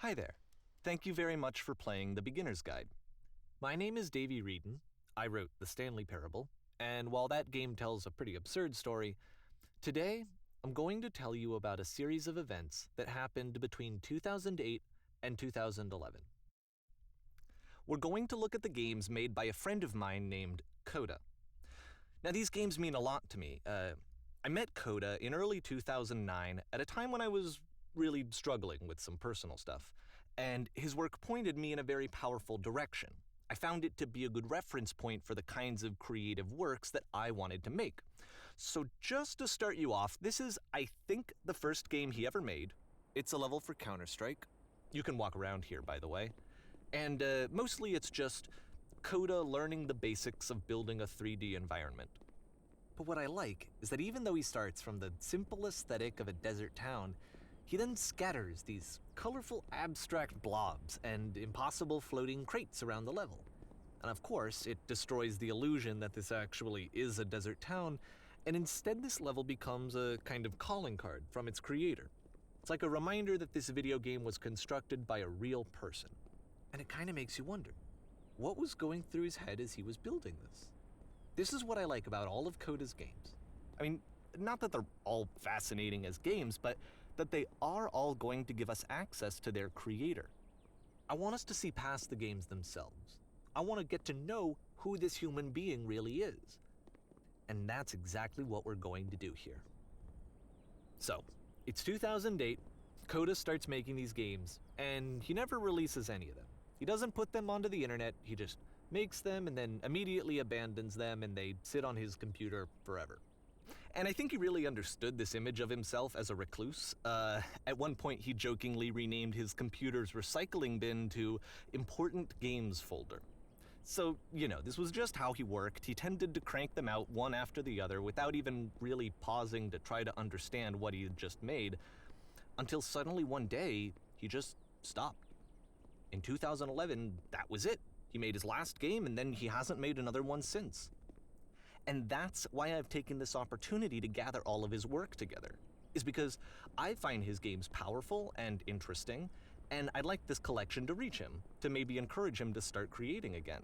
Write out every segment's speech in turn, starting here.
Hi there. Thank you very much for playing The Beginner's Guide. My name is Davey Wreden. I wrote The Stanley Parable, and while that game tells a pretty absurd story, today I'm going to tell you about a series of events that happened between 2008 and 2011. We're going to look at the games made by a friend of mine named Coda. Now, these games mean a lot to me. I met Coda in early 2009 at a time when I was really struggling with some personal stuff, and his work pointed me in a very powerful direction. I found it to be a good reference point for the kinds of creative works that I wanted to make. So just to start you off, this is, I think, the first game he ever made. It's a level for Counter-Strike. You can walk around here, by the way. And mostly it's just Coda learning the basics of building a 3D environment. But what I like is that even though he starts from the simple aesthetic of a desert town, he then scatters these colorful abstract blobs and impossible floating crates around the level. And of course, it destroys the illusion that this actually is a desert town, and instead this level becomes a kind of calling card from its creator. It's like a reminder that this video game was constructed by a real person. And it kind of makes you wonder, what was going through his head as he was building this? This is what I like about all of Coda's games. I mean, not that they're all fascinating as games, but that they are all going to give us access to their creator. I want us to see past the games themselves. I want to get to know who this human being really is. And that's exactly what we're going to do here. So, it's 2008, Coda starts making these games, and he never releases any of them. He doesn't put them onto the internet, he just makes them and then immediately abandons them, and they sit on his computer forever. And I think he really understood this image of himself as a recluse. At one point, he jokingly renamed his computer's recycling bin to Important Games Folder. So, this was just how he worked. He tended to crank them out one after the other without even really pausing to try to understand what he had just made, until suddenly one day, he just stopped. In 2011, that was it. He made his last game, and then he hasn't made another one since. And that's why I've taken this opportunity to gather all of his work together, is because I find his games powerful and interesting, and I'd like this collection to reach him, to maybe encourage him to start creating again.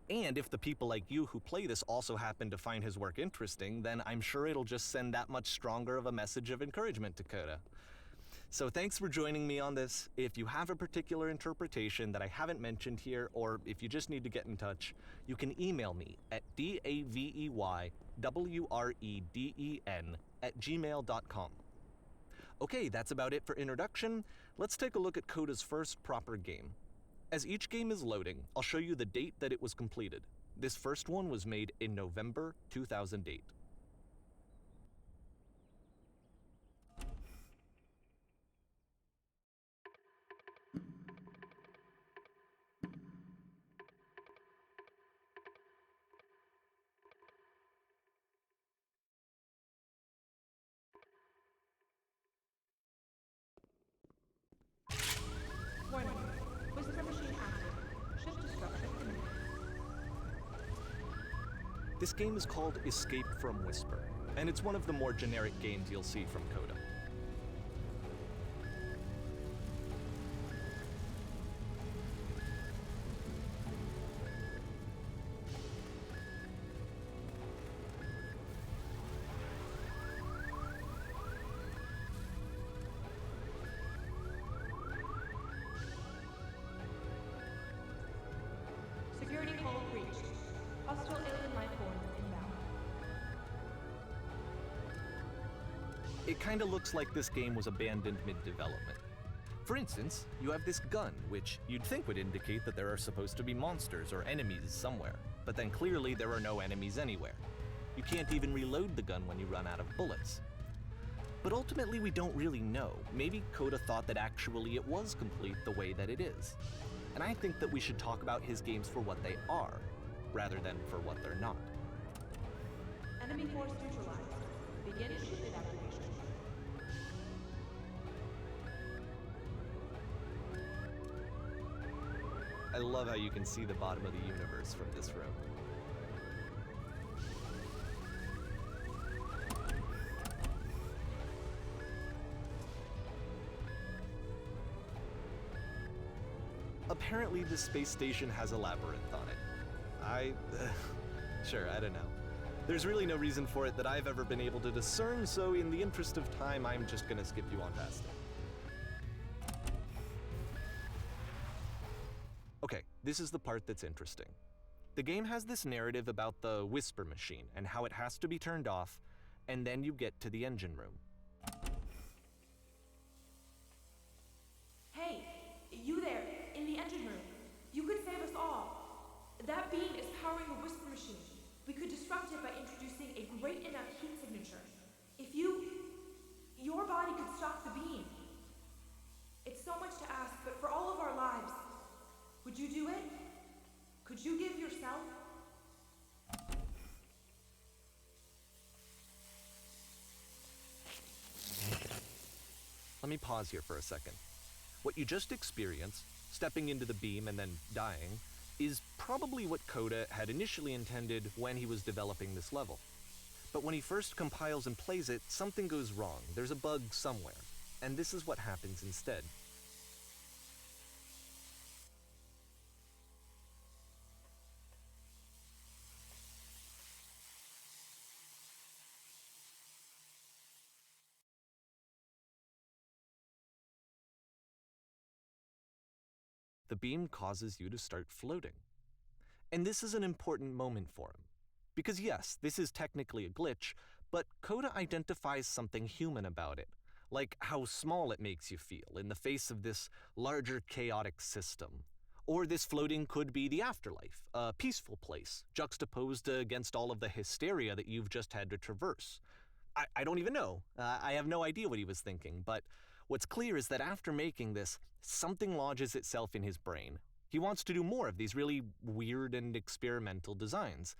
And if the people like you who play this also happen to find his work interesting, then I'm sure it'll just send that much stronger of a message of encouragement to Coda. So thanks for joining me on this. If you have a particular interpretation that I haven't mentioned here, or if you just need to get in touch, you can email me at daveywreden@gmail.com. Okay, that's about it for introduction. Let's take a look at Coda's first proper game. As each game is loading, I'll show you the date that it was completed. This first one was made in November 2008. Warning. Whisper machine active. Shift to structure imminent. This game is called Escape from Whisper, and it's one of the more generic games you'll see from Coda. Security call breached. Hostile alien life forms inbound. It kinda looks like this game was abandoned mid-development. For instance, you have this gun, which you'd think would indicate that there are supposed to be monsters or enemies somewhere, but then clearly there are no enemies anywhere. You can't even reload the gun when you run out of bullets. But ultimately we don't really know. Maybe Coda thought that actually it was complete the way that it is. And I think that we should talk about his games for what they are, rather than for what they're not. Enemy force neutralized. Begin ship evacuation. I love how you can see the bottom of the universe from this room. Apparently, this space station has a labyrinth on it. Sure, I don't know. There's really no reason for it that I've ever been able to discern, so in the interest of time, I'm just gonna skip you on past it. Okay, this is the part that's interesting. The game has this narrative about the whisper machine and how it has to be turned off, and then you get to the engine room. Hey, you there, in the engine room. You could save us all. That beam is powering the whisper machine. We could disrupt it by introducing a great enough heat signature. If your body could stop the beam. It's so much to ask, but for all of our lives, would you do it? Could you give yourself? Let me pause here for a second. What you just experienced, stepping into the beam and then dying, is probably what Coda had initially intended when he was developing this level. But when he first compiles and plays it, something goes wrong. There's a bug somewhere. And this is what happens instead. The beam causes you to start floating. And this is an important moment for him. Because yes, this is technically a glitch, but Coda identifies something human about it, like how small it makes you feel in the face of this larger chaotic system. Or this floating could be the afterlife, a peaceful place, juxtaposed against all of the hysteria that you've just had to traverse. I don't even know. I have no idea what he was thinking, but what's clear is that after making this, something lodges itself in his brain. He wants to do more of these really weird and experimental designs.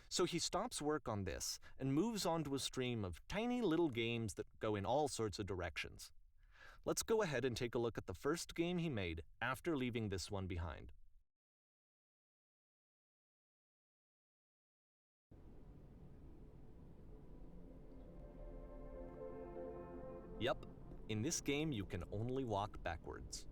So he stops work on this and moves on to a stream of tiny little games that go in all sorts of directions. Let's go ahead and take a look at the first game he made after leaving this one behind. Yep, in this game you can only walk backwards.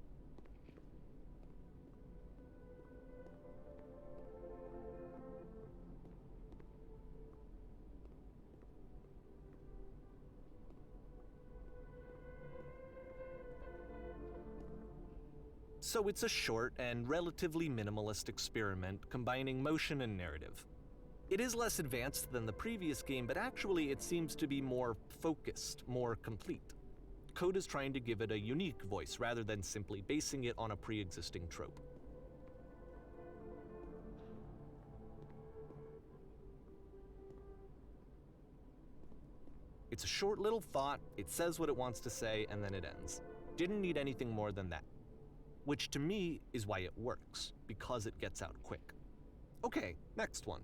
So it's a short and relatively minimalist experiment combining motion and narrative. It is less advanced than the previous game, but actually it seems to be more focused, more complete. Coda's trying to give it a unique voice rather than simply basing it on a pre-existing trope. It's a short little thought, it says what it wants to say, and then it ends. Didn't need anything more than that. Which to me is why it works, because it gets out quick. Okay, next one.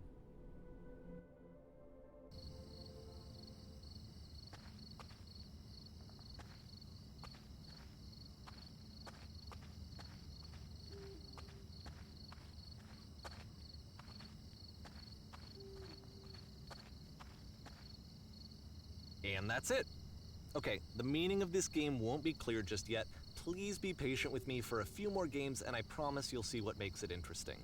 And that's it. Okay, the meaning of this game won't be clear just yet. Please be patient with me for a few more games, and I promise you'll see what makes it interesting.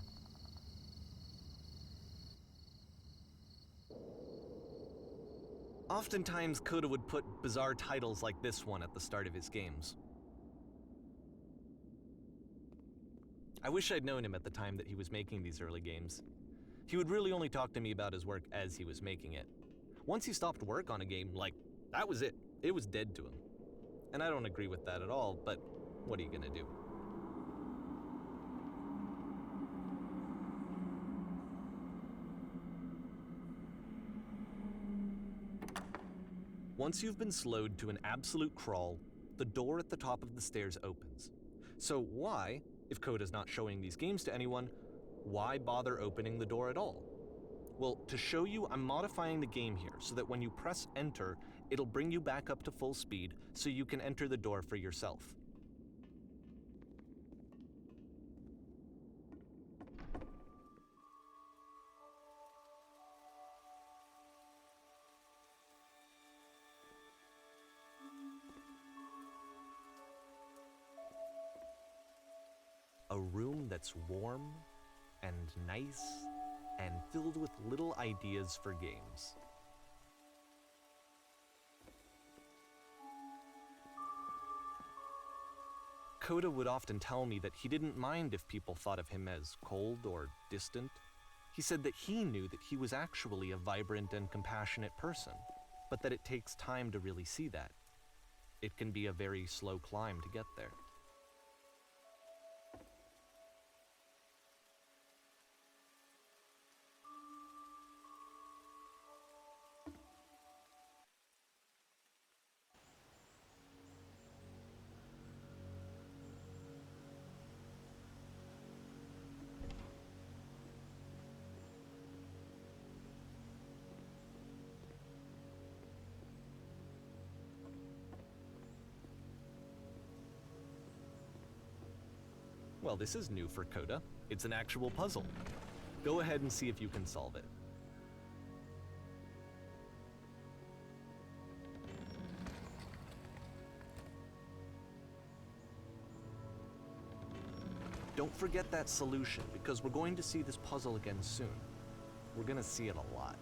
Oftentimes, Coda would put bizarre titles like this one at the start of his games. I wish I'd known him at the time that he was making these early games. He would really only talk to me about his work as he was making it. Once he stopped work on a game, that was it. It was dead to him. And I don't agree with that at all, but what are you gonna do? Once you've been slowed to an absolute crawl, the door at the top of the stairs opens. So why, if Coda's not showing these games to anyone, why bother opening the door at all? Well, to show you, I'm modifying the game here so that when you press enter, it'll bring you back up to full speed so you can enter the door for yourself. a room that's warm and nice and filled with little ideas for games. Coda would often tell me that he didn't mind if people thought of him as cold or distant. He said that he knew that he was actually a vibrant and compassionate person, but that it takes time to really see that. It can be a very slow climb to get there. Well, this is new for Coda. It's an actual puzzle. Go ahead and see if you can solve it. Don't forget that solution, because we're going to see this puzzle again soon. We're going to see it a lot.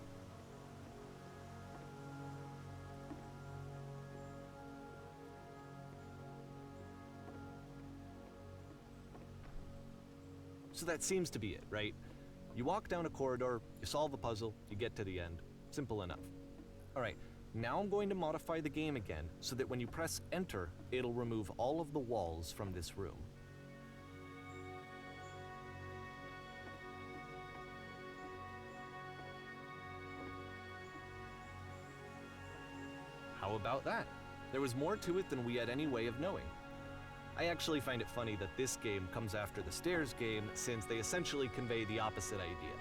So that seems to be it, right? You walk down a corridor, you solve a puzzle, you get to the end. Simple enough. All right, now I'm going to modify the game again so that when you press enter, it'll remove all of the walls from this room. How about that? There was more to it than we had any way of knowing. I actually find it funny that this game comes after the Stairs game, since they essentially convey the opposite idea.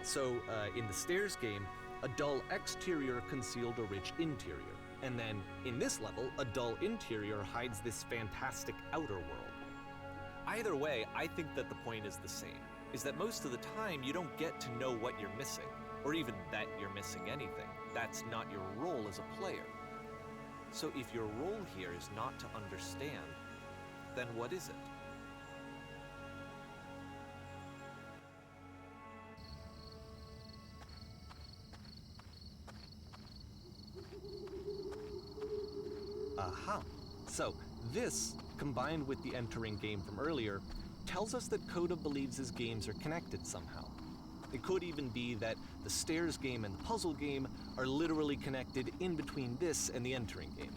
So, in the Stairs game, a dull exterior concealed a rich interior. And then, in this level, a dull interior hides this fantastic outer world. Either way, I think that the point is the same, is that most of the time you don't get to know what you're missing, or even that you're missing anything. That's not your role as a player. So if your role here is not to understand, then what is it? Aha! So, this, combined with the entering game from earlier, tells us that Coda believes his games are connected somehow. It could even be that the Stairs game and the puzzle game are literally connected in between this and the entering game.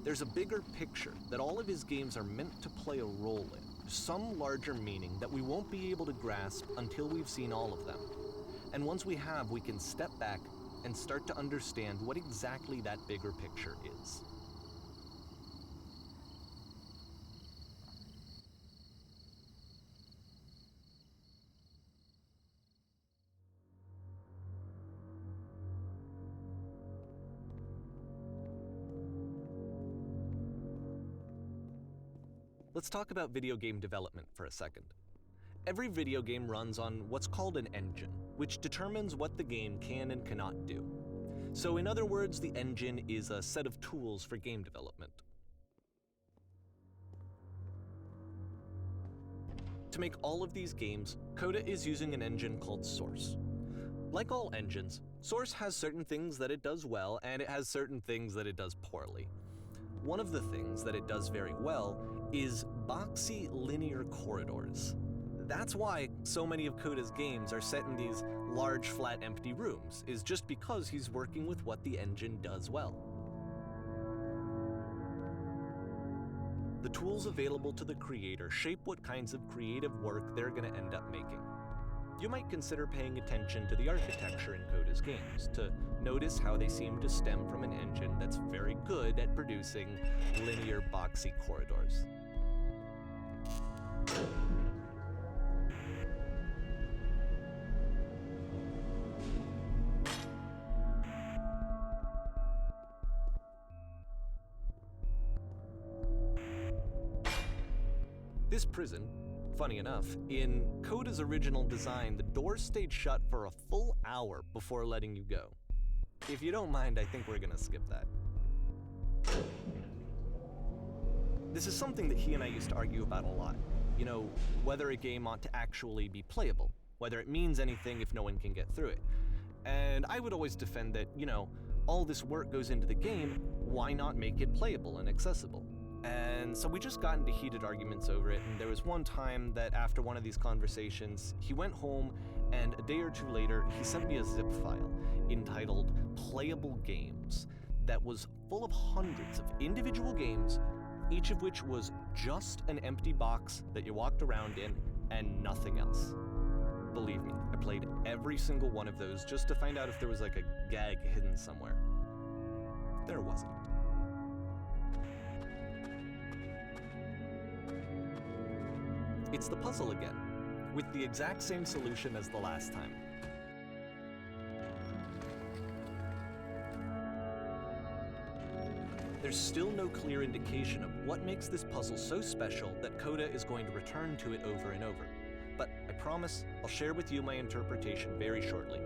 There's a bigger picture that all of his games are meant to play a role in, some larger meaning that we won't be able to grasp until we've seen all of them. And once we have, we can step back and start to understand what exactly that bigger picture is. Let's talk about video game development for a second. Every video game runs on what's called an engine, which determines what the game can and cannot do. So in other words, the engine is a set of tools for game development. To make all of these games, Coda is using an engine called Source. Like all engines, Source has certain things that it does well, and it has certain things that it does poorly. One of the things that it does very well is boxy linear corridors. That's why so many of Coda's games are set in these large, flat, empty rooms, is just because he's working with what the engine does well. The tools available to the creator shape what kinds of creative work they're going to end up making. You might consider paying attention to the architecture in Coda's games to notice how they seem to stem from an engine that's very good at producing linear, boxy corridors. This prison, funny enough, in Coda's original design, the doors stayed shut for a full hour before letting you go. If you don't mind, I think we're gonna skip that. This is something that he and I used to argue about a lot. whether a game ought to actually be playable, whether it means anything if no one can get through it. And I would always defend that, all this work goes into the game, why not make it playable and accessible? And so we just got into heated arguments over it, and there was one time that after one of these conversations, he went home, and a day or two later, he sent me a zip file entitled Playable Games that was full of hundreds of individual games, each of which was just an empty box that you walked around in and nothing else. Believe me, I played every single one of those just to find out if there was like a gag hidden somewhere. There wasn't. It's the puzzle again, with the exact same solution as the last time. There's still no clear indication of what makes this puzzle so special that Coda is going to return to it over and over. But I promise I'll share with you my interpretation very shortly.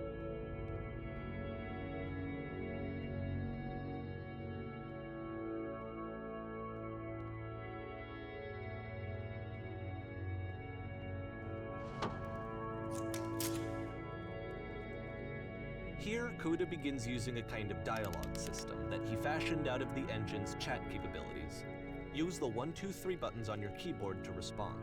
Here, Coda begins using a kind of dialogue system that he fashioned out of the engine's chat capabilities. Use the 1, 2, 3 buttons on your keyboard to respond.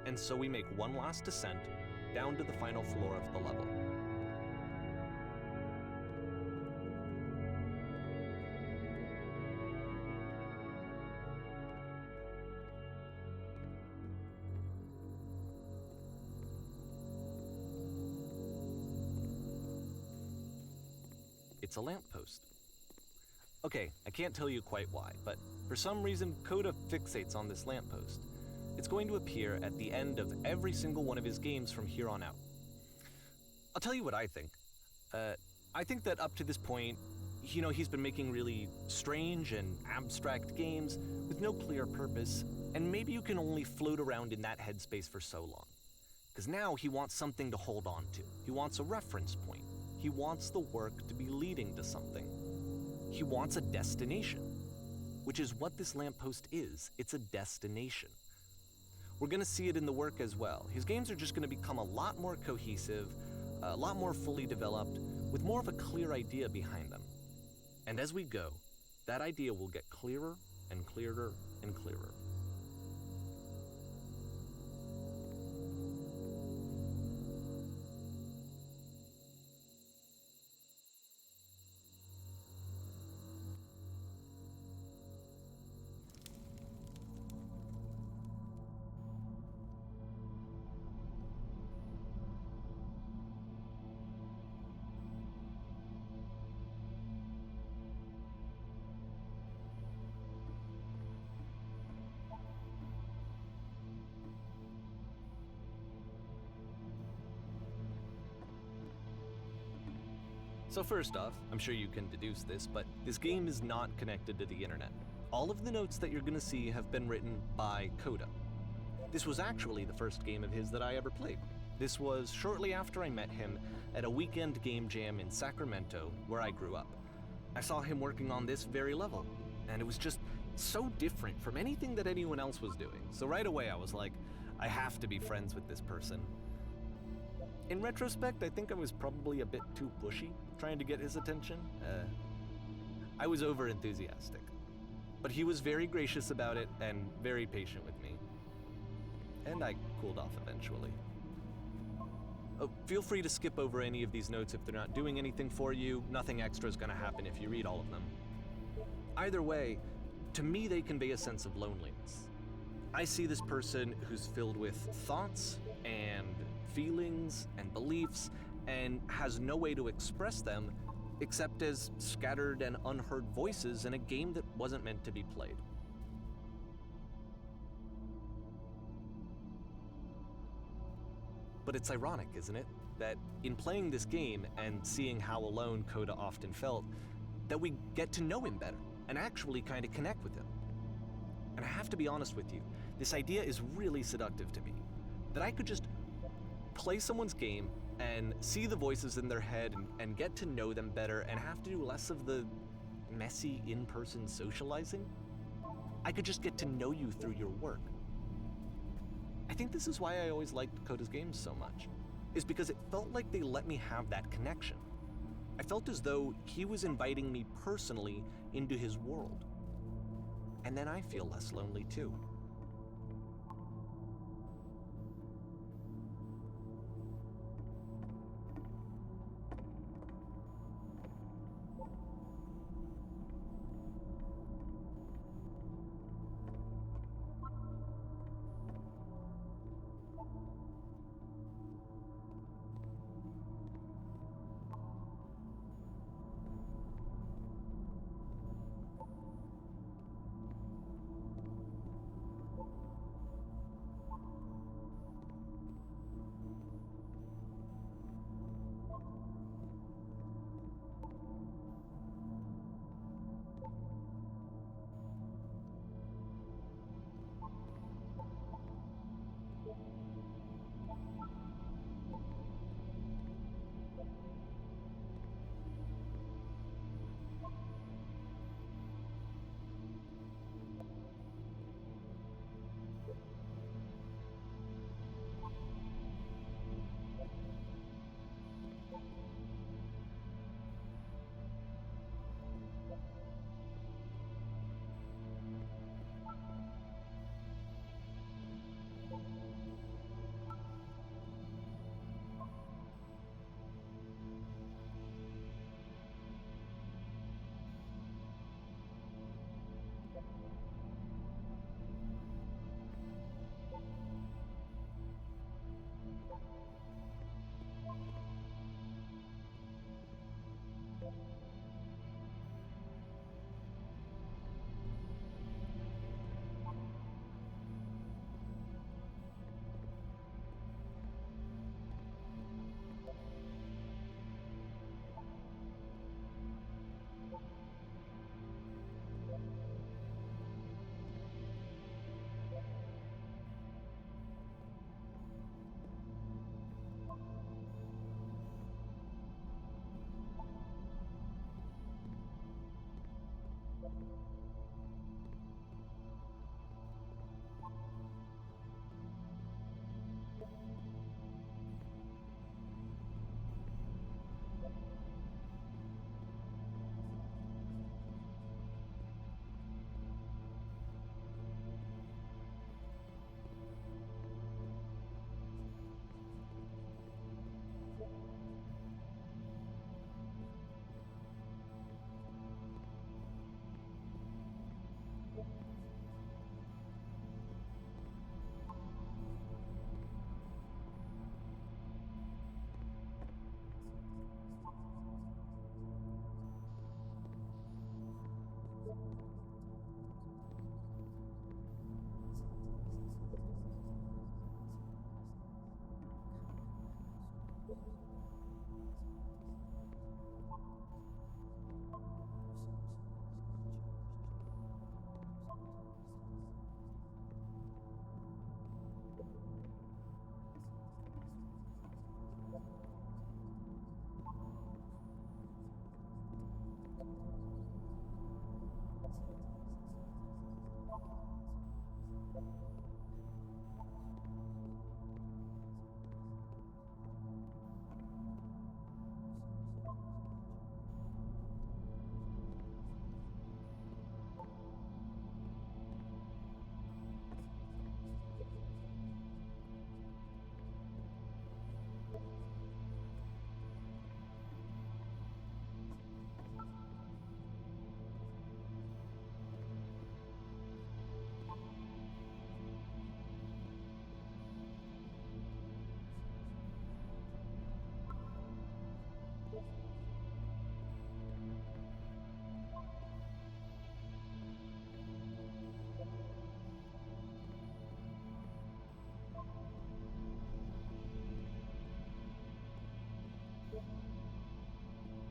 And so we make one last descent down to the final floor of the level. It's a lamppost. Okay, I can't tell you quite why, but for some reason Coda fixates on this lamppost. It's going to appear at the end of every single one of his games from here on out. I'll tell you what I think. I think that up to this point, he's been making really strange and abstract games with no clear purpose, and maybe you can only float around in that headspace for so long. Because now he wants something to hold on to. He wants a reference point. He wants the work to be leading to something. He wants a destination, which is what this lamppost is. It's a destination. We're going to see it in the work as well. His games are just going to become a lot more cohesive, a lot more fully developed, with more of a clear idea behind them. And as we go, that idea will get clearer and clearer and clearer. So first off, I'm sure you can deduce this, but this game is not connected to the internet. All of the notes that you're gonna see have been written by Coda. This was actually the first game of his that I ever played. This was shortly after I met him at a weekend game jam in Sacramento, where I grew up. I saw him working on this very level, and it was just so different from anything that anyone else was doing. So right away I was like, I have to be friends with this person. In retrospect, I think I was probably a bit too pushy, trying to get his attention. I was over-enthusiastic. But he was very gracious about it and very patient with me. And I cooled off eventually. Oh, feel free to skip over any of these notes if they're not doing anything for you. Nothing extra is gonna happen if you read all of them. Either way, to me they convey a sense of loneliness. I see this person who's filled with thoughts and feelings and beliefs and has no way to express them except as scattered and unheard voices in a game that wasn't meant to be played. But it's ironic, isn't it, that in playing this game and seeing how alone Coda often felt, that we get to know him better and actually kind of connect with him. And I have to be honest with you, this idea is really seductive to me, that I could just play someone's game and see the voices in their head and get to know them better and have to do less of the messy in-person socializing. I could just get to know you through your work. I think this is why I always liked Coda's games so much, is because it felt like they let me have that connection. I felt as though he was inviting me personally into his world. And then I feel less lonely too.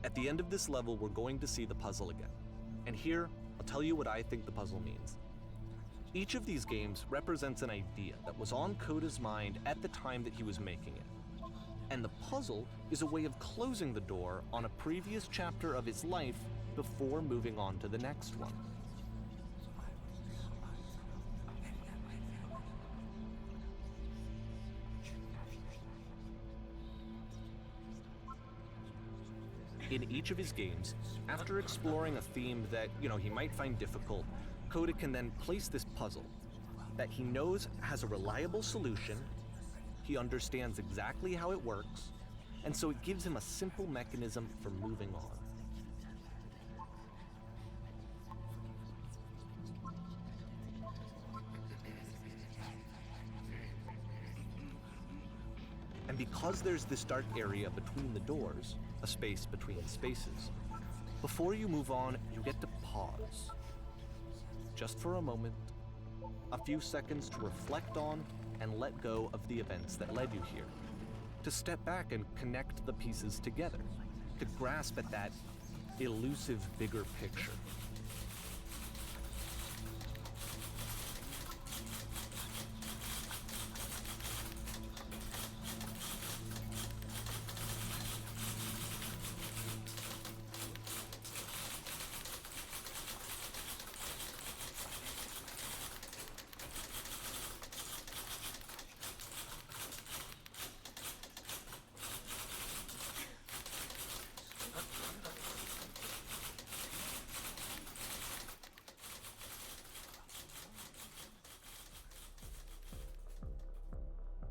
At the end of this level, we're going to see the puzzle again. And here, I'll tell you what I think the puzzle means. Each of these games represents an idea that was on Coda's mind at the time that he was making it. And the puzzle is a way of closing the door on a previous chapter of his life before moving on to the next one. In each of his games, after exploring a theme that, he might find difficult, Coda can then place this puzzle that he knows has a reliable solution, he understands exactly how it works, and so it gives him a simple mechanism for moving on. And because there's this dark area between the doors, a space between spaces, before you move on, you get to pause. Just for a moment, a few seconds to reflect on and let go of the events that led you here. To step back and connect the pieces together. To grasp at that elusive bigger picture.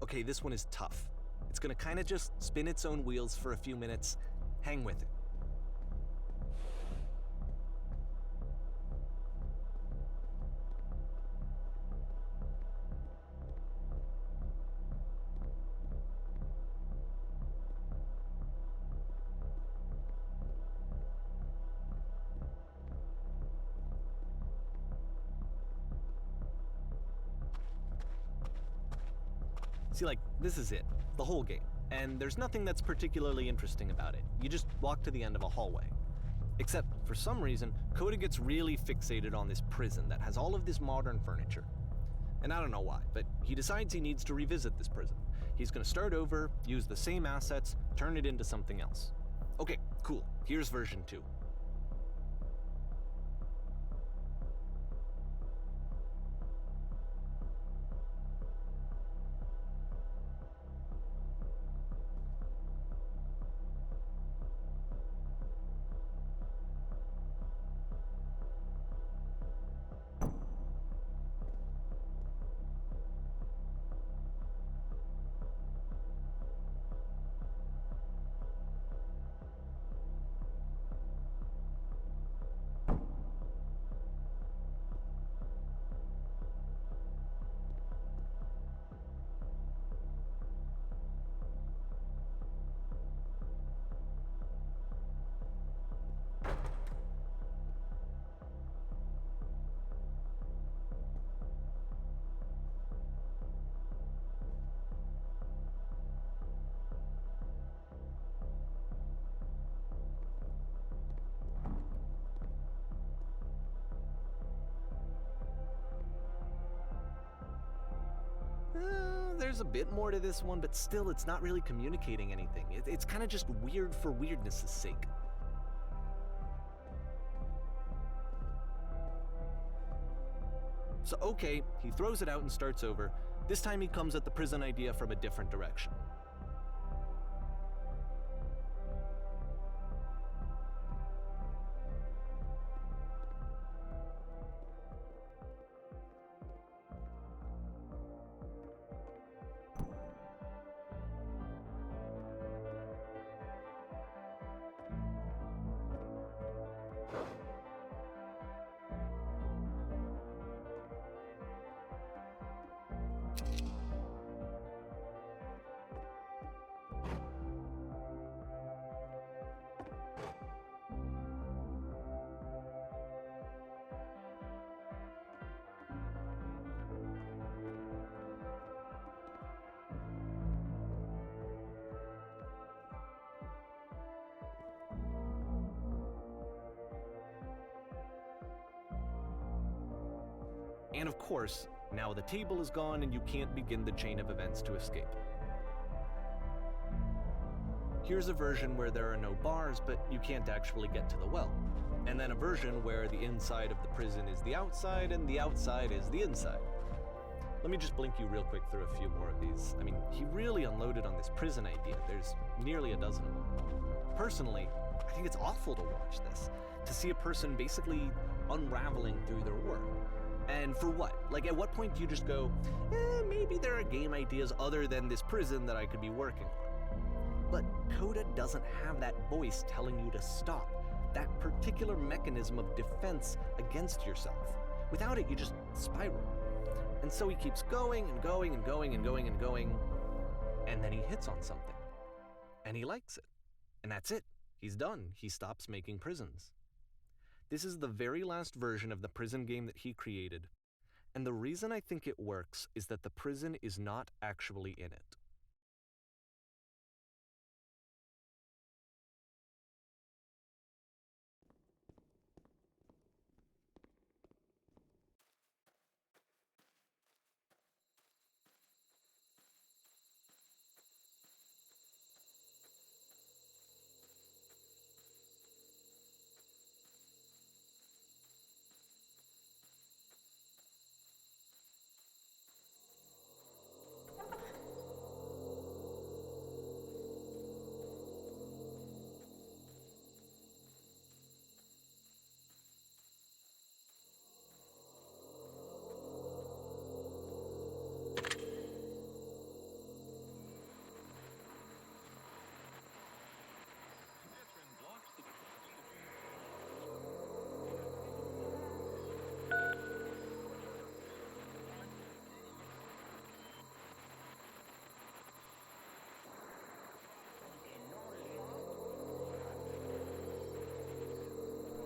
Okay, this one is tough. It's gonna kinda just spin its own wheels for a few minutes. Hang with it. See, this is it, the whole game. And there's nothing that's particularly interesting about it. You just walk to the end of a hallway. Except, for some reason, Coda gets really fixated on this prison that has all of this modern furniture. And I don't know why, but he decides he needs to revisit this prison. He's gonna start over, use the same assets, turn it into something else. Okay, cool, here's version 2. There's a bit more to this one, but still it's not really communicating anything. It's kind of just weird for weirdness' sake. So okay, he throws it out and starts over. This time he comes at the prison idea from a different direction. And of course, now the table is gone and you can't begin the chain of events to escape. Here's a version where there are no bars, but you can't actually get to the well. And then a version where the inside of the prison is the outside and the outside is the inside. Let me just blink you real quick through a few more of these. I mean, he really unloaded on this prison idea. There's nearly a dozen of them. Personally, I think it's awful to watch this, to see a person basically unraveling through their work. And for what? Like, at what point do you just go, maybe there are game ideas other than this prison that I could be working on? But Coda doesn't have that voice telling you to stop, that particular mechanism of defense against yourself. Without it, you just spiral. And so he keeps going and going and going and going and going, and then he hits on something. And he likes it. And that's it. He's done. He stops making prisons. This is the very last version of the prison game that he created. And the reason I think it works is that the prison is not actually in it.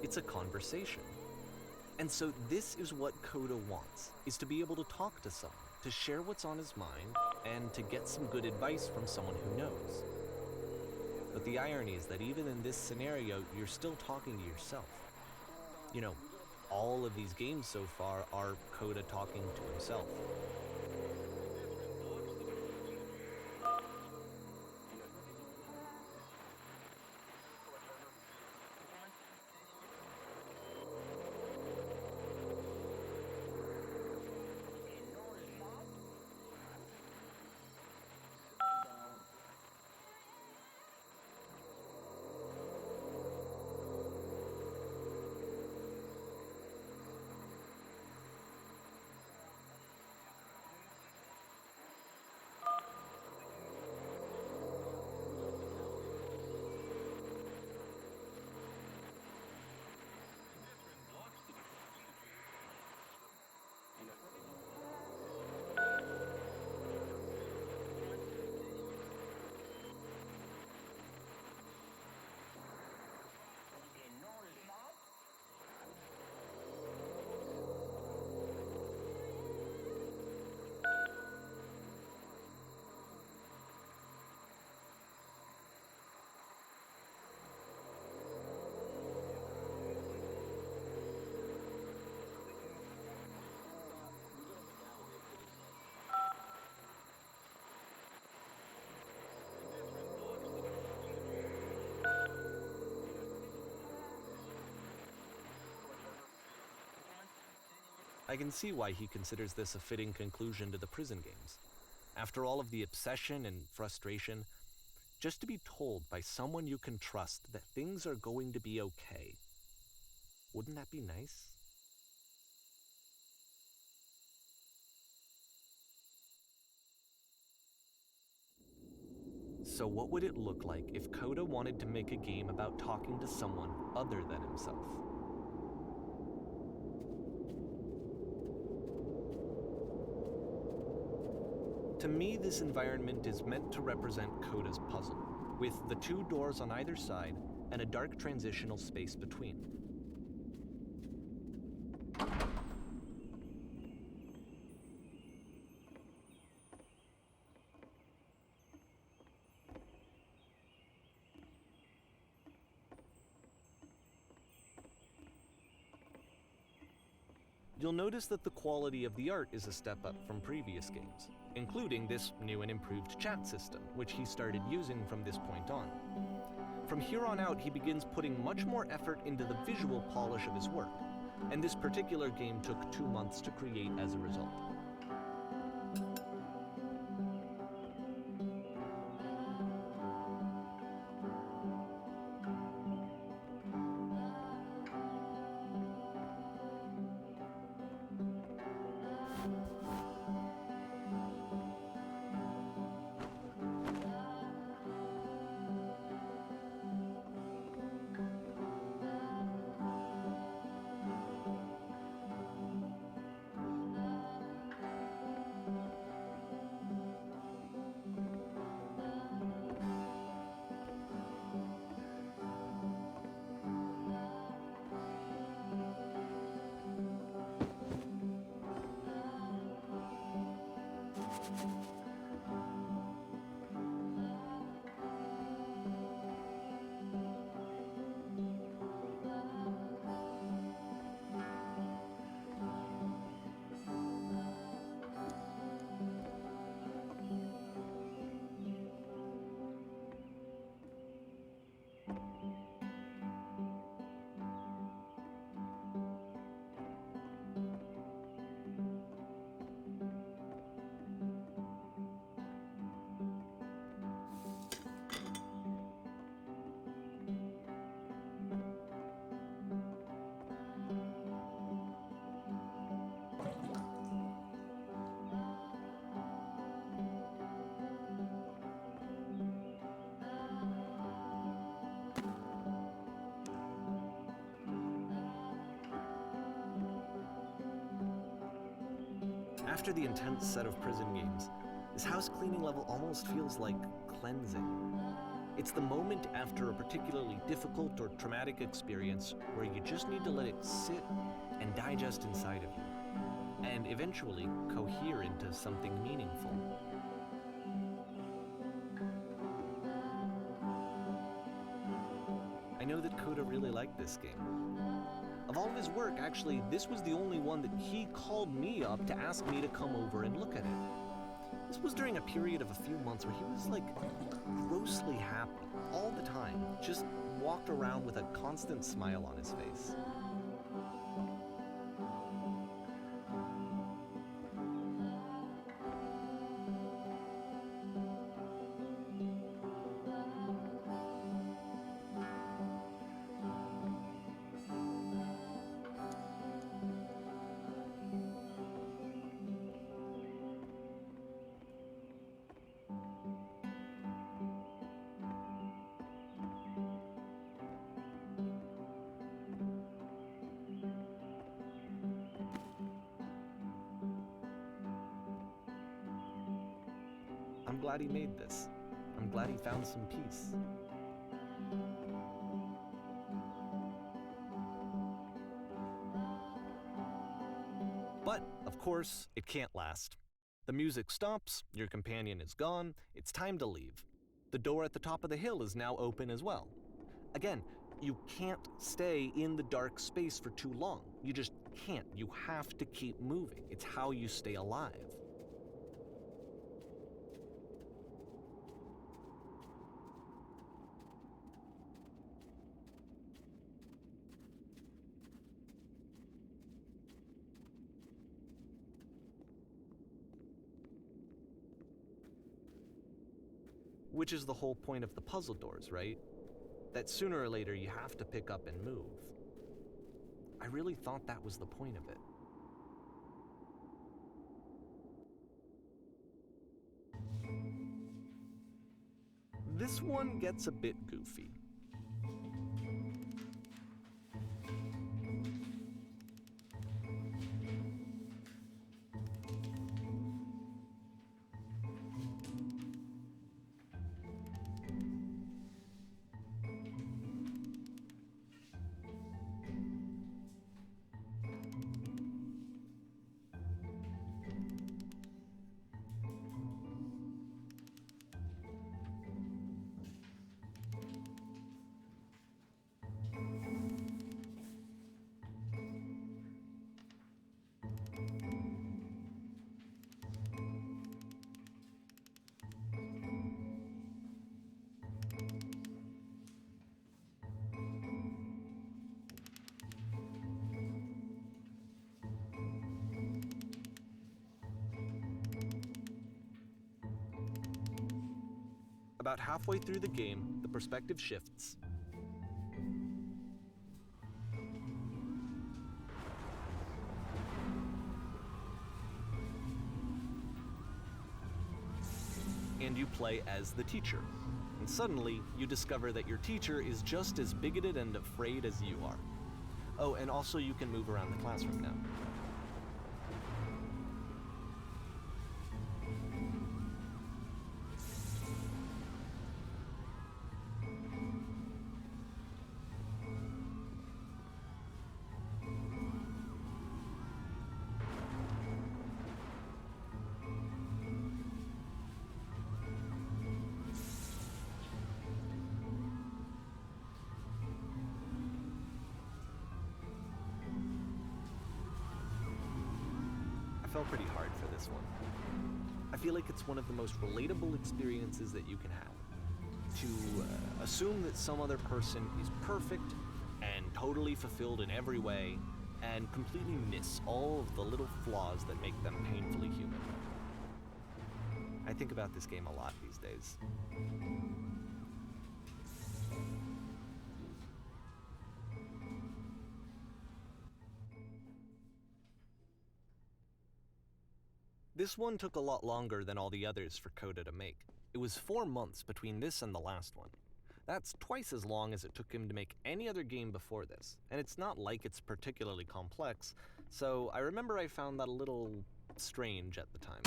It's a conversation. And so this is what Coda wants, is to be able to talk to someone, to share what's on his mind, and to get some good advice from someone who knows. But the irony is that even in this scenario, you're still talking to yourself. You know, all of these games so far are Coda talking to himself. I can see why he considers this a fitting conclusion to the prison games. After all of the obsession and frustration, just to be told by someone you can trust that things are going to be okay. Wouldn't that be nice? So what would it look like if Coda wanted to make a game about talking to someone other than himself? To me, this environment is meant to represent Coda's puzzle, with the two doors on either side and a dark transitional space between. you'll notice that the quality of the art is a step up from previous games, including this new and improved chat system, which he started using from this point on. From here on out, he begins putting much more effort into the visual polish of his work, and this particular game took 2 months to create as a result. After the intense set of prison games, this house cleaning level almost feels like cleansing. It's the moment after a particularly difficult or traumatic experience where you just need to let it sit and digest inside of you, and eventually cohere into something meaningful. I know that Coda really liked this game. Of all of his work, actually, this was the only one that he called me up to ask me to come over and look at it. This was during a period of a few months where he was like grossly happy all the time, just walked around with a constant smile on his face. I'm glad he made this. I'm glad he found some peace. But, of course, it can't last. The music stops, your companion is gone, it's time to leave. The door at the top of the hill is now open as well. Again, you can't stay in the dark space for too long. You just can't. You have to keep moving. It's how you stay alive. Which is the whole point of the puzzle doors, right? That sooner or later you have to pick up and move. I really thought that was the point of it. This one gets a bit goofy. About halfway through the game, the perspective shifts. And you play as the teacher. And suddenly, you discover that your teacher is just as bigoted and afraid as you are. Oh, and also you can move around the classroom now. I fell pretty hard for this one. I feel like it's one of the most relatable experiences that you can have. To assume that some other person is perfect and totally fulfilled in every way, and completely miss all of the little flaws that make them painfully human. I think about this game a lot these days. This one took a lot longer than all the others for Coda to make. It was 4 months between this and the last one. That's twice as long as it took him to make any other game before this, and it's not like it's particularly complex, so I remember I found that a little strange at the time.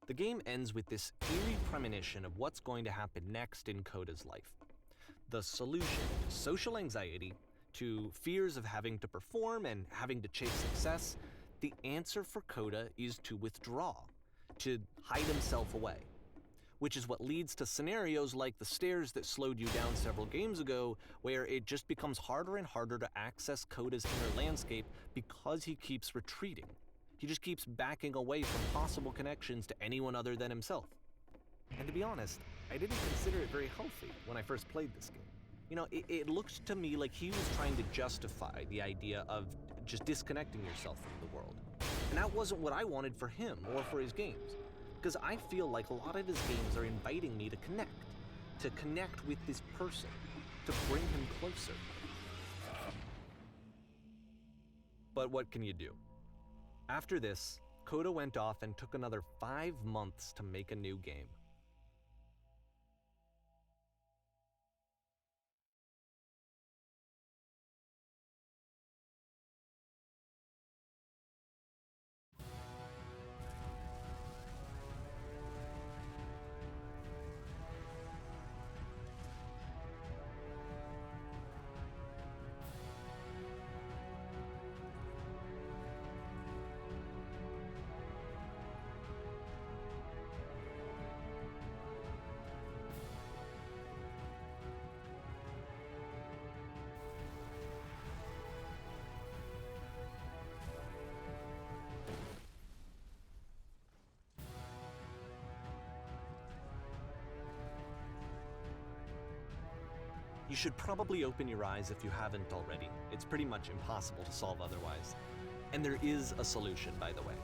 The game ends with this eerie premonition of what's going to happen next in Coda's life. The solution to social anxiety, to fears of having to perform and having to chase success, the answer for Coda is to withdraw, to hide himself away. Which is what leads to scenarios like the stairs that slowed you down several games ago, where it just becomes harder and harder to access Coda's inner landscape because he keeps retreating. He just keeps backing away from possible connections to anyone other than himself. And to be honest, I didn't consider it very healthy when I first played this game. You know, it looked to me like he was trying to justify the idea of just disconnecting yourself from the world. And that wasn't what I wanted for him or for his games. Because I feel like a lot of his games are inviting me to connect with this person, to bring him closer. But what can you do? After this, Coda went off and took another 5 months to make a new game. You should probably open your eyes if you haven't already. It's pretty much impossible to solve otherwise. And there is a solution, by the way.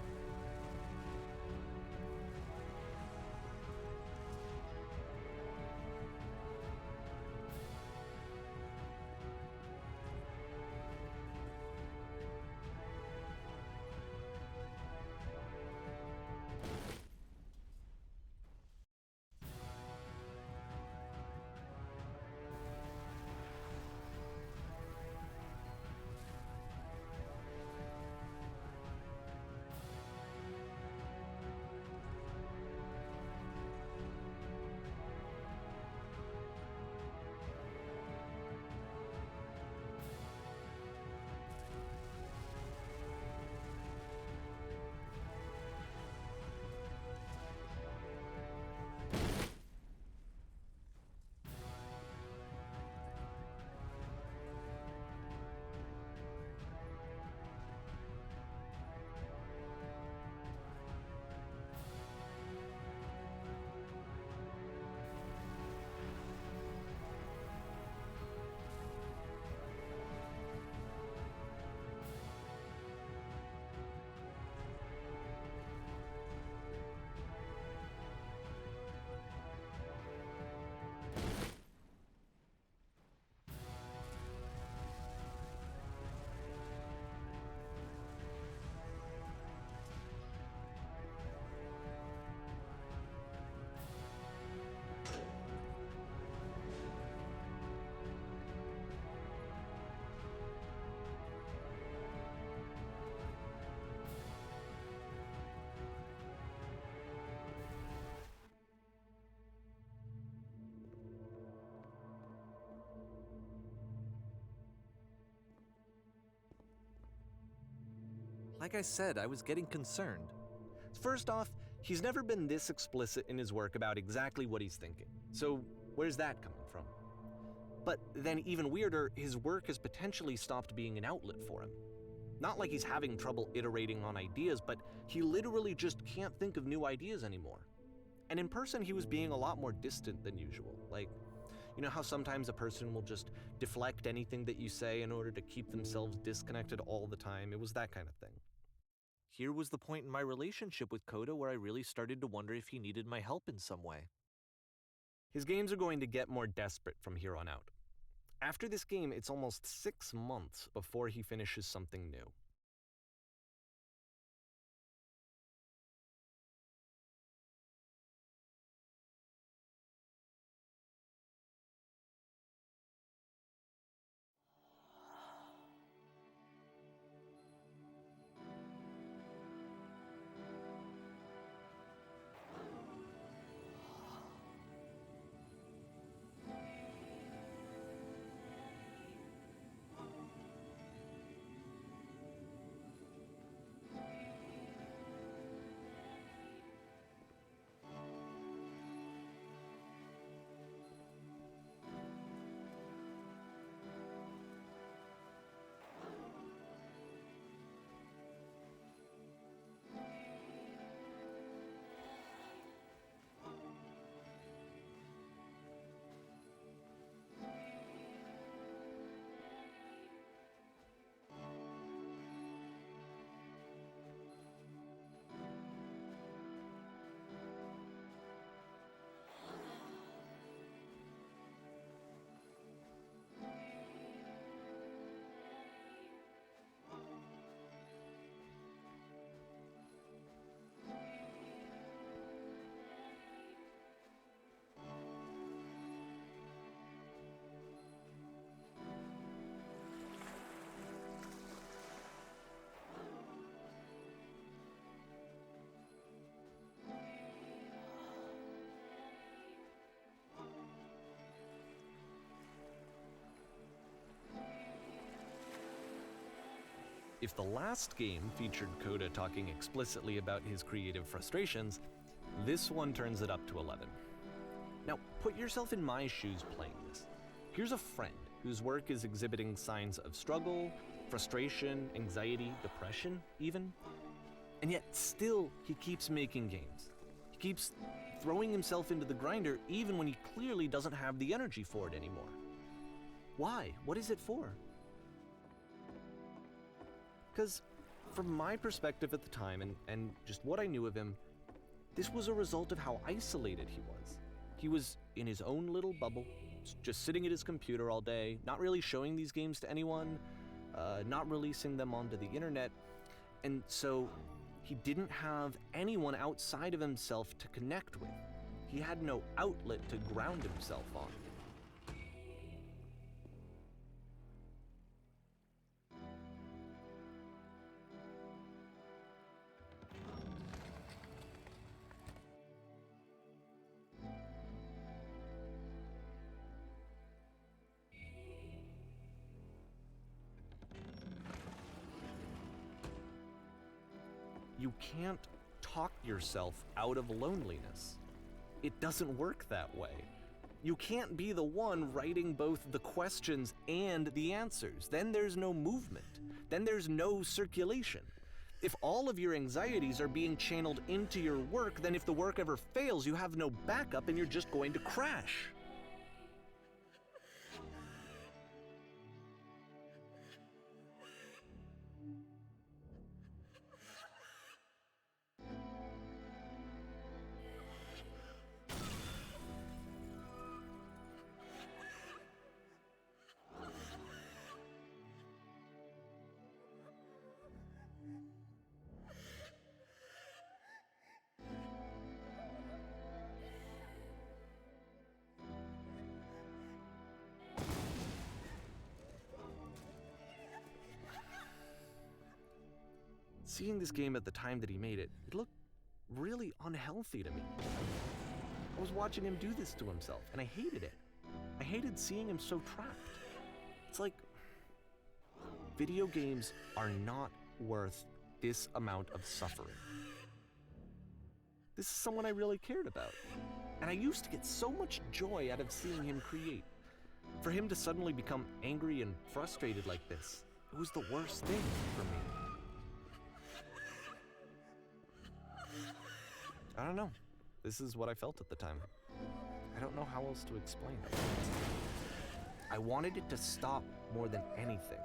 Like I said, I was getting concerned. First off, he's never been this explicit in his work about exactly what he's thinking. So where's that coming from? But then even weirder, his work has potentially stopped being an outlet for him. Not like he's having trouble iterating on ideas, but he literally just can't think of new ideas anymore. And in person, he was being a lot more distant than usual. Like, you know how sometimes a person will just deflect anything that you say in order to keep themselves disconnected all the time? It was that kind of thing. Here was the point in my relationship with Coda where I really started to wonder if he needed my help in some way. His games are going to get more desperate from here on out. After this game, it's almost 6 months before he finishes something new. If the last game featured Coda talking explicitly about his creative frustrations, this one turns it up to 11. Now, put yourself in my shoes playing this. Here's a friend whose work is exhibiting signs of struggle, frustration, anxiety, depression, even. And yet still, he keeps making games. He keeps throwing himself into the grinder even when he clearly doesn't have the energy for it anymore. Why? What is it for? Because from my perspective at the time and just what I knew of him, this was a result of how isolated he was. He was in his own little bubble, just sitting at his computer all day, not really showing these games to anyone, not releasing them onto the internet, and so he didn't have anyone outside of himself to connect with. He had no outlet to ground himself on. You can't talk yourself out of loneliness. It doesn't work that way. You can't be the one writing both the questions and the answers. Then there's no movement. Then there's no circulation. If all of your anxieties are being channeled into your work, then if the work ever fails, you have no backup and you're just going to crash. Seeing this game at the time that he made it, it looked really unhealthy to me. I was watching him do this to himself, and I hated it. I hated seeing him so trapped. It's like, video games are not worth this amount of suffering. This is someone I really cared about, and I used to get so much joy out of seeing him create. For him to suddenly become angry and frustrated like this, it was the worst thing for me. I don't know. This is what I felt at the time. I don't know how else to explain it. I wanted it to stop more than anything.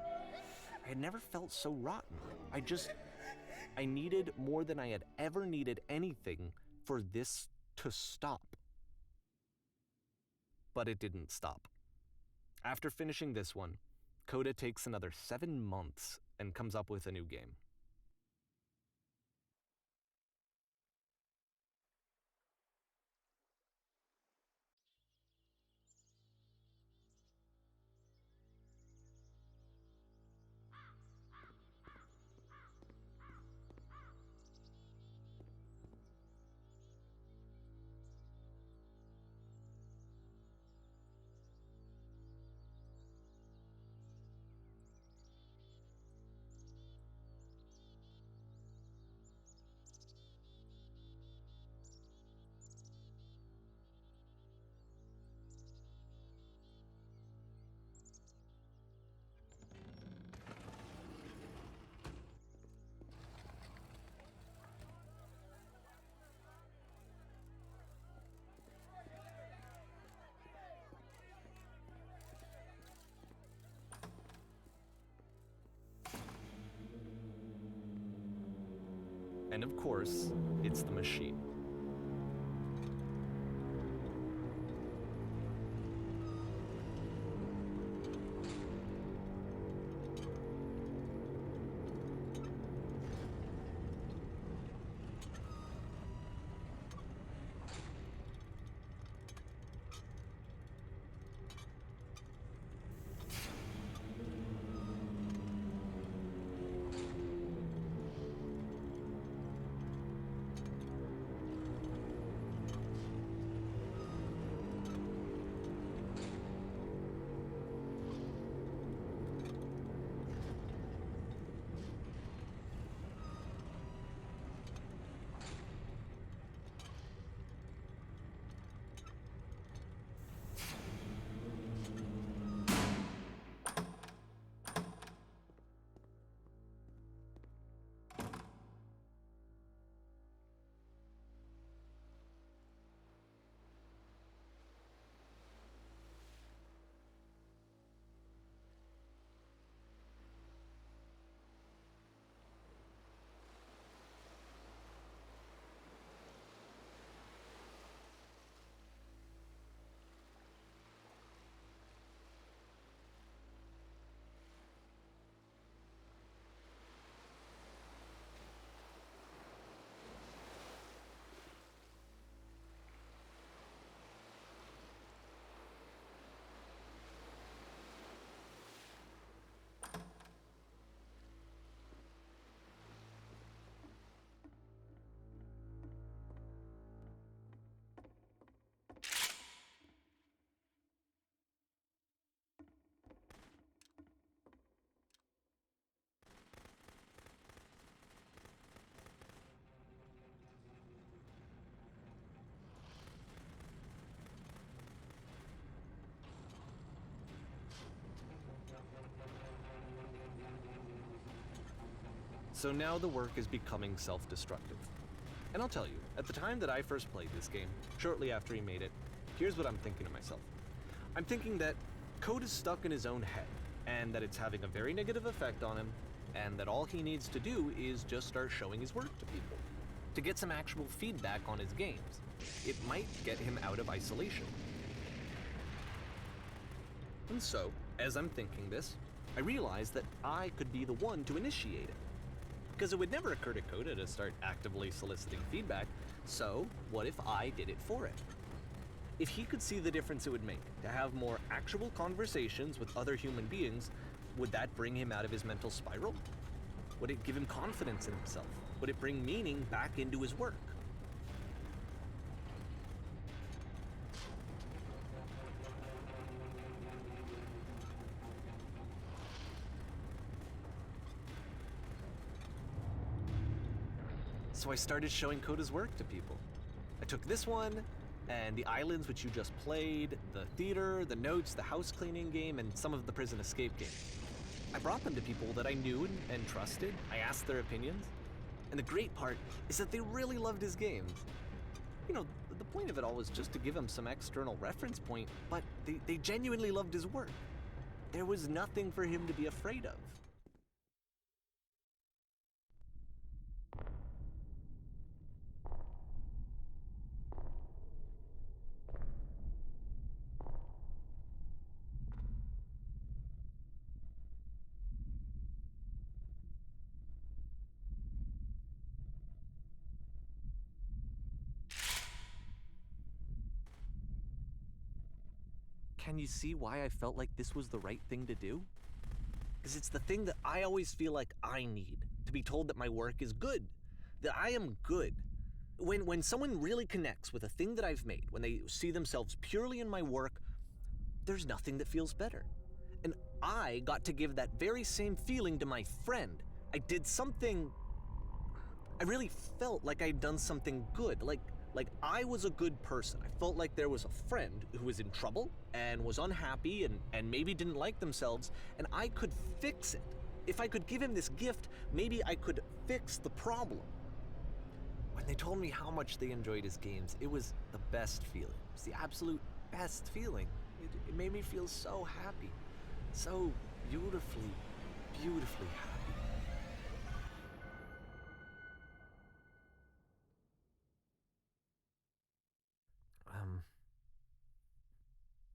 I had never felt so rotten. I needed more than I had ever needed anything for this to stop. But it didn't stop. After finishing this one, Coda takes another 7 months and comes up with a new game. And of course, it's the machine. So now the work is becoming self-destructive. And I'll tell you, at the time that I first played this game, shortly after he made it, here's what I'm thinking to myself. I'm thinking that Code is stuck in his own head, and that it's having a very negative effect on him, and that all he needs to do is just start showing his work to people, to get some actual feedback on his games. It might get him out of isolation. And so, as I'm thinking this, I realize that I could be the one to initiate it. Because it would never occur to Coda to start actively soliciting feedback, so what if I did it for him? If he could see the difference it would make to have more actual conversations with other human beings, would that bring him out of his mental spiral? Would it give him confidence in himself? Would it bring meaning back into his work? So I started showing Coda's work to people. I took this one, and the islands which you just played, the theater, the notes, the house cleaning game, and some of the prison escape games. I brought them to people that I knew and trusted. I asked their opinions. And the great part is that they really loved his games. You know, the point of it all was just to give him some external reference point, but they genuinely loved his work. There was nothing for him to be afraid of. Can you see why I felt like this was the right thing to do? Because it's the thing that I always feel like I need, to be told that my work is good, that I am good. When someone really connects with a thing that I've made, when they see themselves purely in my work, there's nothing that feels better. And I got to give that very same feeling to my friend. I did something, I really felt like I'd done something good, like I was a good person. I felt like there was a friend who was in trouble and was unhappy and maybe didn't like themselves, and I could fix it. If I could give him this gift, maybe I could fix the problem. When they told me how much they enjoyed his games, it was the best feeling. It was the absolute best feeling. It made me feel so happy, so beautifully, beautifully happy.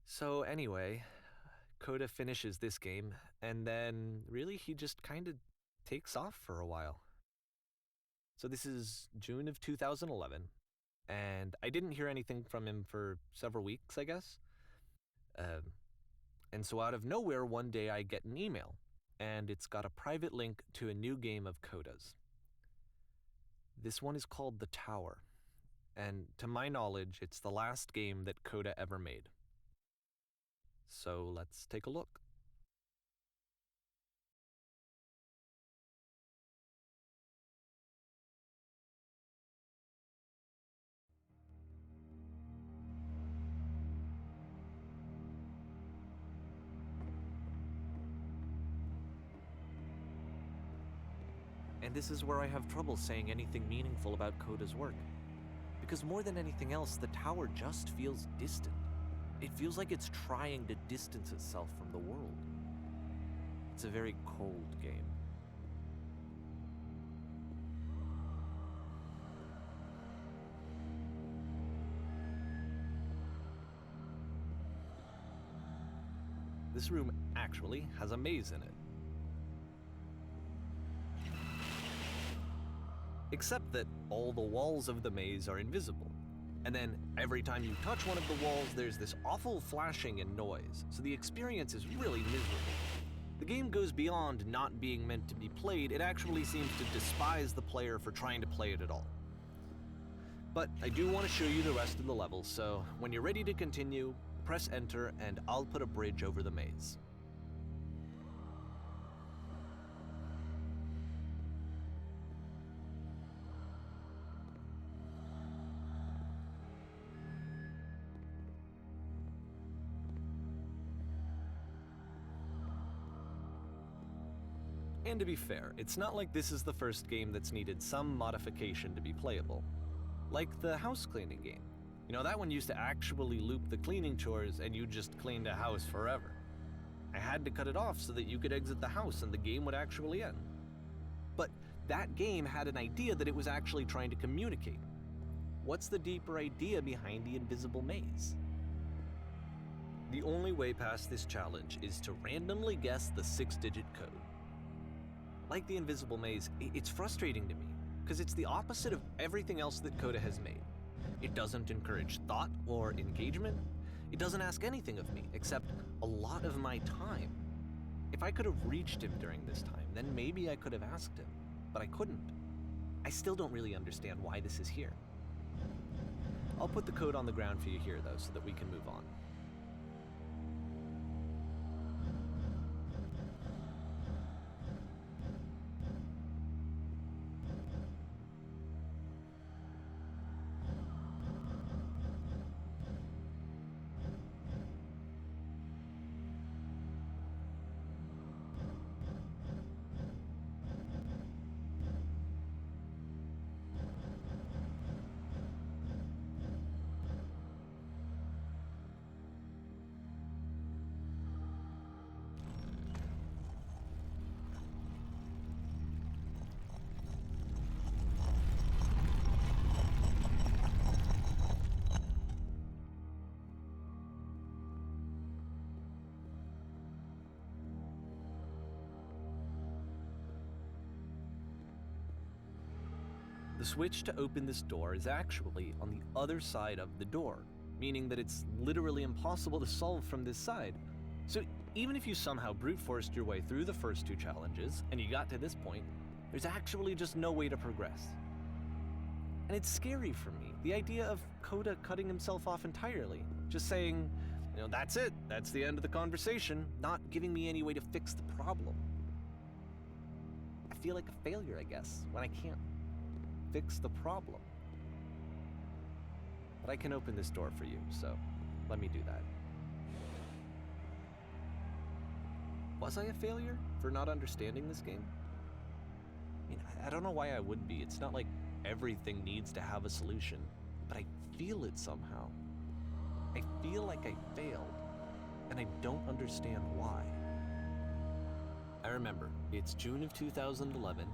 So anyway, Coda finishes this game, and then really he just kind of takes off for a while. So this is June of 2011, and I didn't hear anything from him for several weeks, I guess. And so out of nowhere, one day I get an email, and it's got a private link to a new game of Coda's. This one is called The Tower, and to my knowledge, it's the last game that Coda ever made. So let's take a look. And this is where I have trouble saying anything meaningful about Coda's work. Because more than anything else, the tower just feels distant. It feels like it's trying to distance itself from the world. It's a very cold game. This room actually has a maze in it. Except that all the walls of the maze are invisible. And then every time you touch one of the walls, there's this awful flashing and noise, so the experience is really miserable. The game goes beyond not being meant to be played, it actually seems to despise the player for trying to play it at all. But I do want to show you the rest of the levels, so when you're ready to continue, press enter and I'll put a bridge over the maze. And to be fair, it's not like this is the first game that's needed some modification to be playable. Like the house cleaning game. You know, that one used to actually loop the cleaning chores and you just cleaned a house forever. I had to cut it off so that you could exit the house and the game would actually end. But that game had an idea that it was actually trying to communicate. What's the deeper idea behind the invisible maze? The only way past this challenge is to randomly guess the 6-digit code. Like the invisible maze, it's frustrating to me, because it's the opposite of everything else that Coda has made. It doesn't encourage thought or engagement. It doesn't ask anything of me, except a lot of my time. If I could have reached him during this time, then maybe I could have asked him, but I couldn't. I still don't really understand why this is here. I'll put the code on the ground for you here, though, so that we can move on. The switch to open this door is actually on the other side of the door, meaning that it's literally impossible to solve from this side. So even if you somehow brute forced your way through the first 2 challenges and you got to this point, there's actually just no way to progress. And it's scary for me, the idea of Coda cutting himself off entirely, just saying, you know, that's it, that's the end of the conversation, not giving me any way to fix the problem. I feel like a failure, I guess, when I can't fix the problem. But I can open this door for you, so let me do that. Was I a failure for not understanding this game? I mean, I don't know why I would be. It's not like everything needs to have a solution, but I feel it somehow. I feel like I failed, and I don't understand why. I remember, it's June of 2011.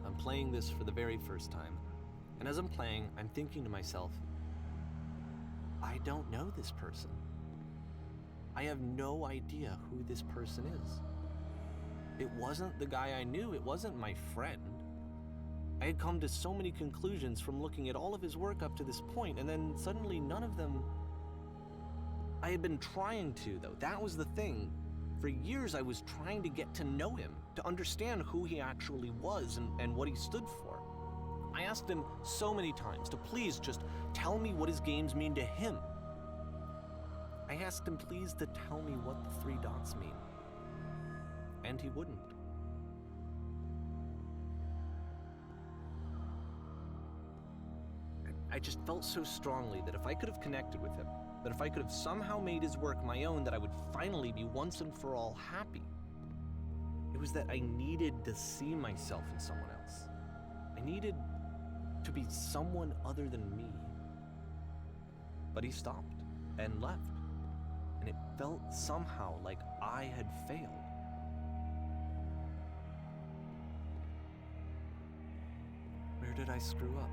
I'm playing this for the very first time. And as I'm playing, I'm thinking to myself, I don't know this person. I have no idea who this person is. It wasn't the guy I knew, it wasn't my friend. I had come to so many conclusions from looking at all of his work up to this point, and then suddenly none of them... I had been trying to, though. That was the thing. For years I was trying to get to know him, to understand who he actually was and what he stood for. I asked him so many times to please just tell me what his games mean to him. I asked him please to tell me what the 3 dots mean. And he wouldn't. I just felt so strongly that if I could have connected with him, that if I could have somehow made his work my own, that I would finally be once and for all happy. It was that I needed to see myself in someone else. I needed to be someone other than me. But he stopped and left, and it felt somehow like I had failed. Where did I screw up?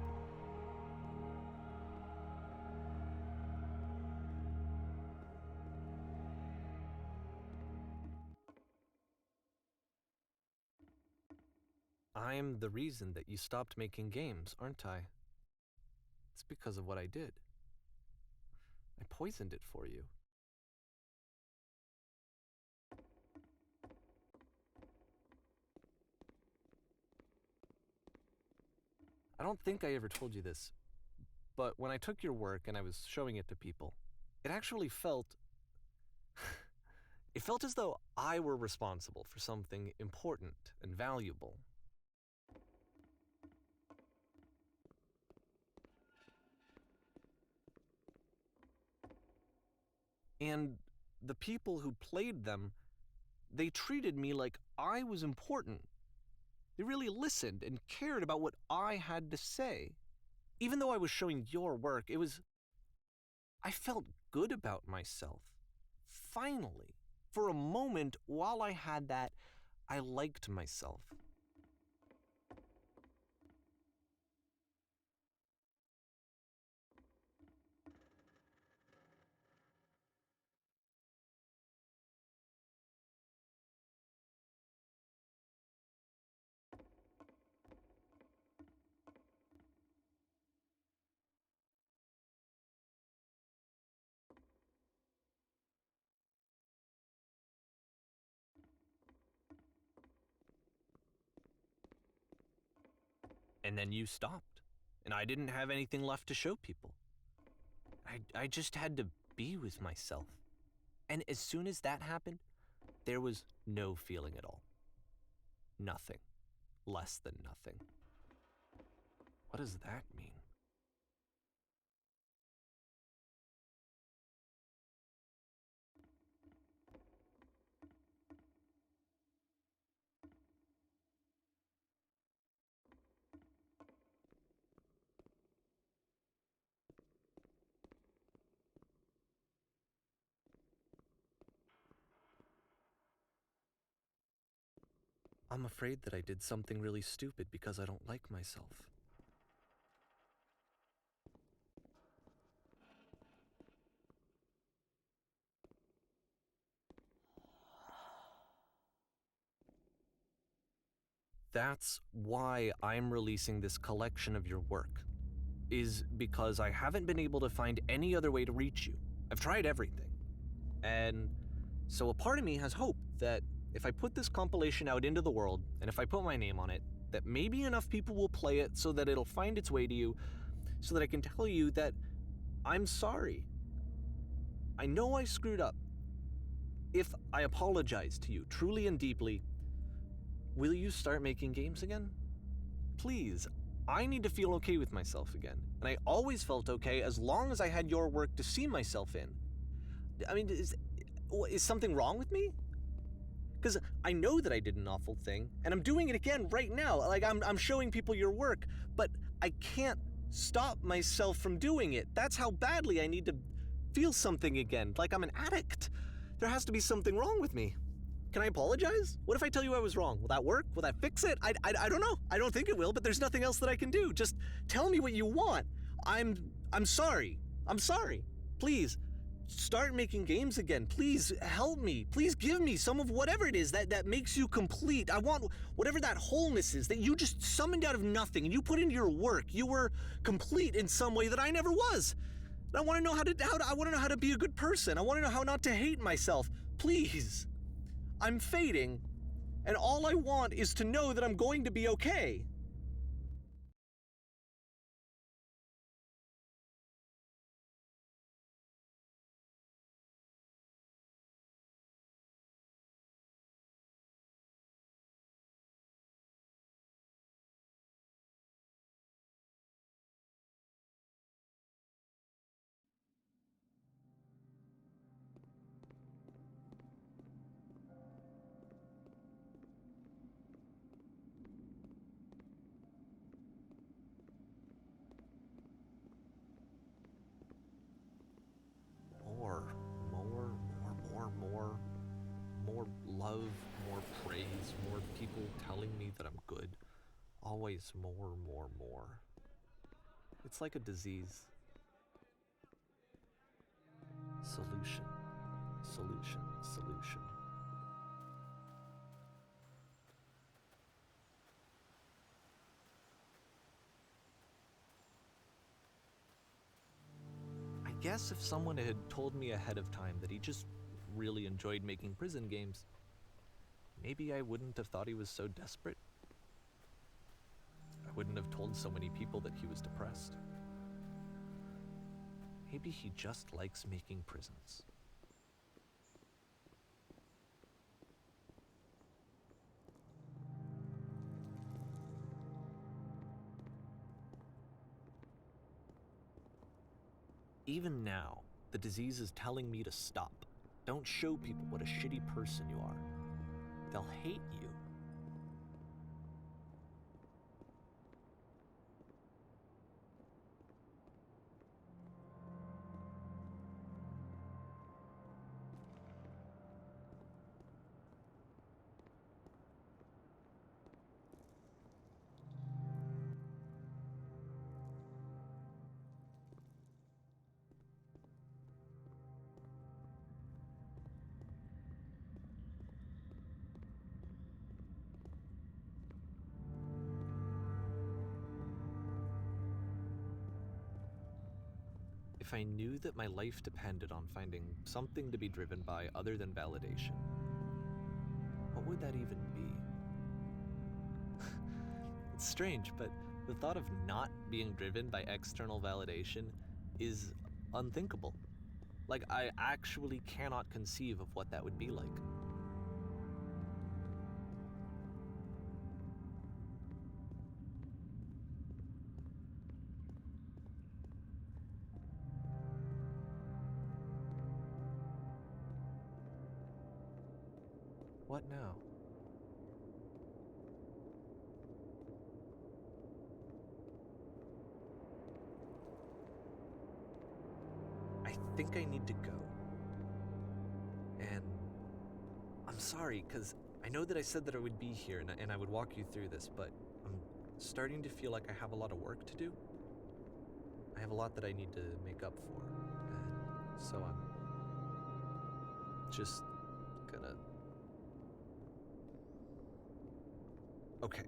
I'm the reason that you stopped making games, aren't I? It's because of what I did. I poisoned it for you. I don't think I ever told you this, but when I took your work and I was showing it to people, it actually felt... it felt as though I were responsible for something important and valuable. And the people who played them, they treated me like I was important, They really listened and cared about what I had to say. Even though I was showing your work, I felt good about myself. Finally, for a moment while I had that, I liked myself. And then you stopped, and I didn't have anything left to show people. I just had to be with myself. And as soon as that happened, there was no feeling at all. Nothing. Less than nothing. What does that mean? I'm afraid that I did something really stupid because I don't like myself. That's why I'm releasing this collection of your work, is because I haven't been able to find any other way to reach you. I've tried everything. And so a part of me has hope that if I put this compilation out into the world, and if I put my name on it, that maybe enough people will play it so that it'll find its way to you, so that I can tell you that I'm sorry. I know I screwed up. If I apologize to you truly and deeply, will you start making games again? Please, I need to feel okay with myself again. And I always felt okay as long as I had your work to see myself in. I mean, is something wrong with me? Because I know that I did an awful thing, and I'm doing it again right now. Like, I'm showing people your work, but I can't stop myself from doing it. That's how badly I need to feel something again, like I'm an addict. There has to be something wrong with me. Can I apologize? What if I tell you I was wrong? Will that work? Will that fix it? I don't know. I don't think it will, but there's nothing else that I can do. Just tell me what you want. I'm sorry. I'm sorry. Please, start making games again. Please help me. Please give me some of whatever it is that makes you complete. I want whatever that wholeness is that you just summoned out of nothing and you put into your work. You were complete in some way that I never was. I want to know I want to know how to be a good person. I want to know how not to hate myself. Please. I'm fading, and all I want is to know that I'm going to be okay. More love, more praise, more people telling me that I'm good. Always more. It's like a disease. Solution. I guess if someone had told me ahead of time that he just really enjoyed making prison games, maybe I wouldn't have thought he was so desperate. I wouldn't have told so many people that he was depressed. Maybe he just likes making prisons. Even now, the disease is telling me to stop. Don't show people what a shitty person you are. They'll hate you. if I knew that my life depended on finding something to be driven by other than validation, what would that even be? It's strange, but the thought of not being driven by external validation is unthinkable. Like, I actually cannot conceive of what that would be like. What now? I think I need to go. And I'm sorry, because I know that I said that I would be here and I would walk you through this, but I'm starting to feel like I have a lot of work to do. I have a lot that I need to make up for. And so I'm just gonna... Okay.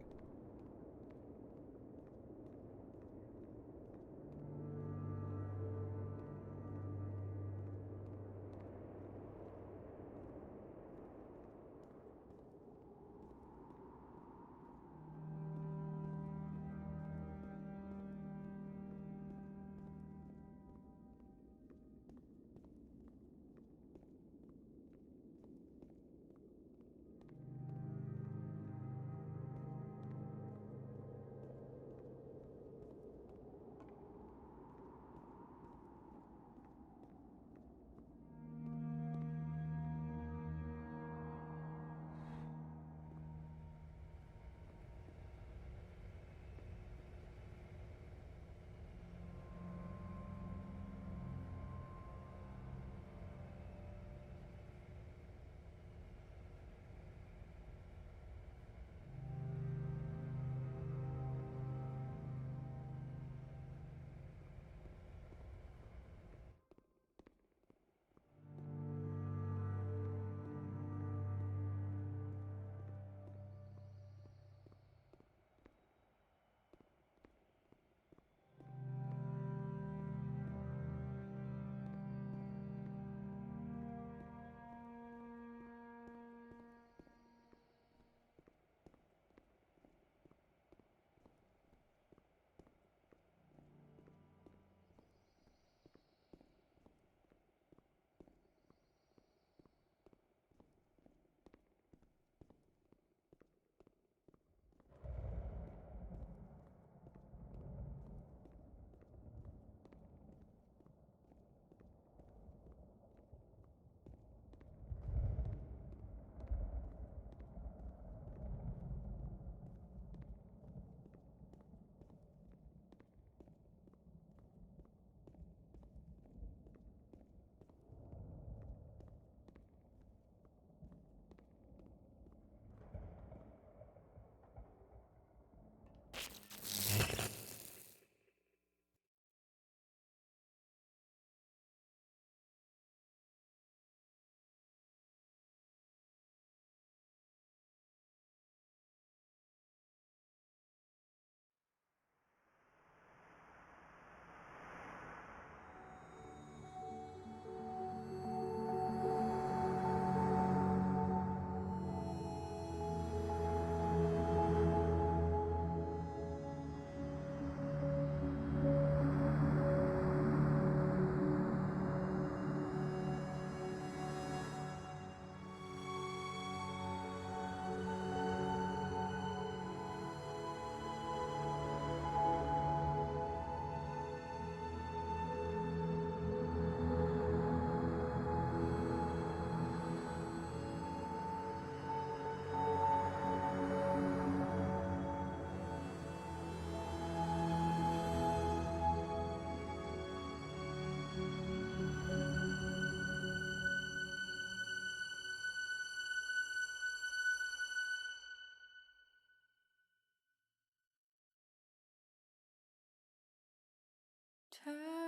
Turn